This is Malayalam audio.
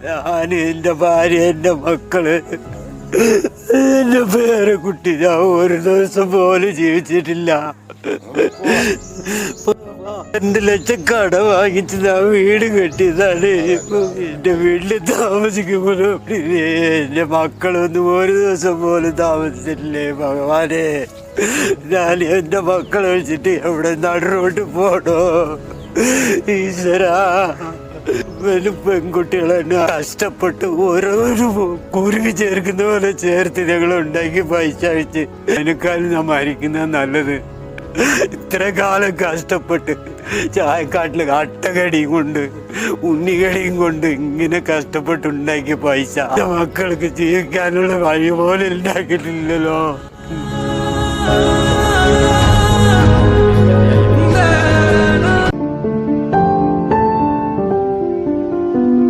ഞാൻ, എൻ്റെ ഭാര്യ, എൻ്റെ മക്കള്, എൻ്റെ പേരക്കുട്ടി ഞാൻ ഒരു ദിവസം പോലും ജീവിച്ചിട്ടില്ല. 2 ലക്ഷം കട വാങ്ങിച്ച് ഞാൻ വീട് കെട്ടിയതാണ്. എൻ്റെ വീട്ടിൽ താമസിക്കുമ്പോഴും എൻ്റെ മക്കളൊന്നും ഒരു ദിവസം പോലും താമസിച്ചിട്ടില്ലേ ഭഗവാനെ. ഞാൻ എൻ്റെ മക്കളെ വെച്ചിട്ട് എവിടെ നടുറോട്ട് പോണോ ഈശ്വരാ. പെൺകുട്ടികളെ കഷ്ടപ്പെട്ട് ഓരോരോ കുരുവി ചേർക്കുന്ന പോലെ ചേർത്ത് ഞങ്ങൾ ഉണ്ടാക്കി പൈസ അയച്ച് അതിനേക്കാളും ഞാൻ മരിക്കുന്ന നല്ലത്. ഇത്ര കാലം കഷ്ടപ്പെട്ട് ചായക്കാട്ടിൽ അട്ടകടിയും കൊണ്ട് ഉണ്ണികടിയും കൊണ്ട് ഇങ്ങനെ കഷ്ടപ്പെട്ടുണ്ടാക്കിയ പൈസ മക്കൾക്ക് ജീവിക്കാനുള്ള വഴി പോലെ ഉണ്ടാക്കിയിട്ടില്ലല്ലോ.